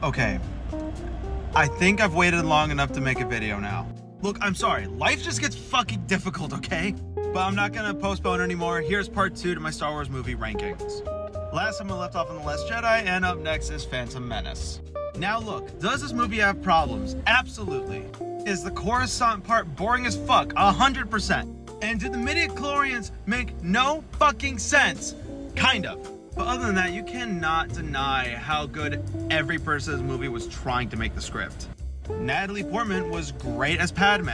Okay, I think I've waited long enough to make a video now. Look, I'm sorry, life just gets fucking difficult, okay? But I'm not gonna postpone anymore. Here's part 2 to my Star Wars movie rankings. Last time I left off on The Last Jedi, and up next is Phantom Menace. Now look, does this movie have problems? Absolutely. Is the Coruscant part boring as fuck? 100%. And do the midichlorians make no fucking sense? Kind of. But other than that, you cannot deny how good every person in this movie was trying to make the script. Natalie Portman was great as Padme.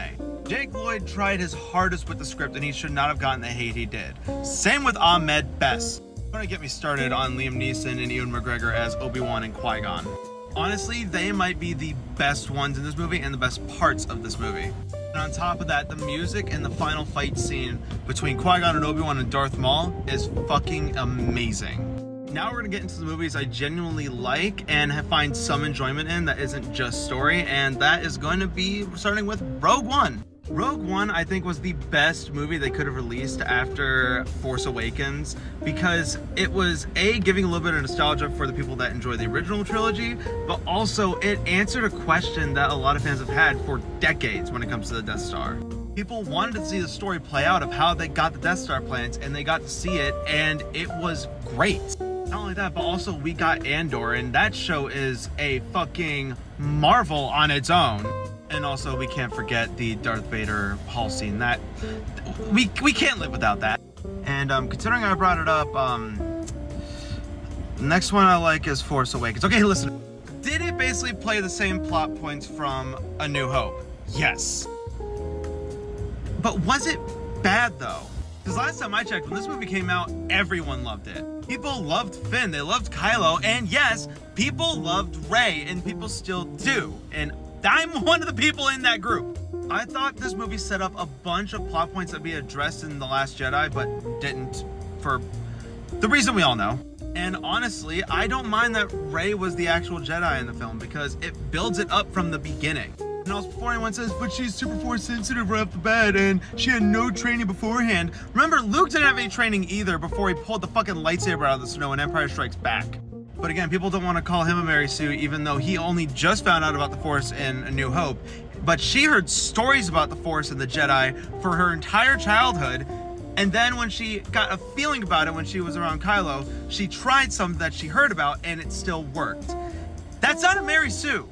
Jake Lloyd tried his hardest with the script and he should not have gotten the hate he did. Same with Ahmed Best. Don't get me started on Liam Neeson and Ewan McGregor as Obi-Wan and Qui-Gon. Honestly, they might be the best ones in this movie and the best parts of this movie. And on top of that, the music in the final fight scene between Qui-Gon and Obi-Wan and Darth Maul is fucking amazing. Now we're gonna get into the movies I genuinely like and find some enjoyment in that isn't just story, and that is going to be starting with Rogue One. Rogue One, I think, was the best movie they could have released after Force Awakens because it was giving a little bit of nostalgia for the people that enjoy the original trilogy, but also it answered a question that a lot of fans have had for decades when it comes to the Death Star. People wanted to see the story play out of how they got the Death Star plans, and they got to see it, and it was great. Not only that, but also we got Andor, and that show is a fucking marvel on its own. And also, we can't forget the Darth Vader hall scene. That we can't live without that. And considering I brought it up, the next one I like is Force Awakens. Okay, listen. Did it basically play the same plot points from A New Hope? Yes. But was it bad though? Because last time I checked, when this movie came out, everyone loved it. People loved Finn, they loved Kylo, and yes, people loved Rey, and people still do. And I'm one of the people in that group. I thought this movie set up a bunch of plot points that we addressed in The Last Jedi, but didn't, for the reason we all know. And honestly, I don't mind that Rey was the actual Jedi in the film because it builds it up from the beginning. And also before anyone says, but she's super force sensitive right off the bat and she had no training beforehand. Remember, Luke didn't have any training either before he pulled the fucking lightsaber out of the snow in Empire Strikes Back. But again, people don't want to call him a Mary Sue, even though he only just found out about the Force in A New Hope. But she heard stories about the Force and the Jedi for her entire childhood. And then when she got a feeling about it when she was around Kylo, she tried something that she heard about and it still worked. That's not a Mary Sue.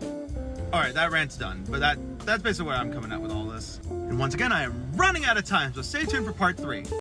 All right, that rant's done. But that's basically where I'm coming at with all this. And once again, I am running out of time, so stay tuned for part 3.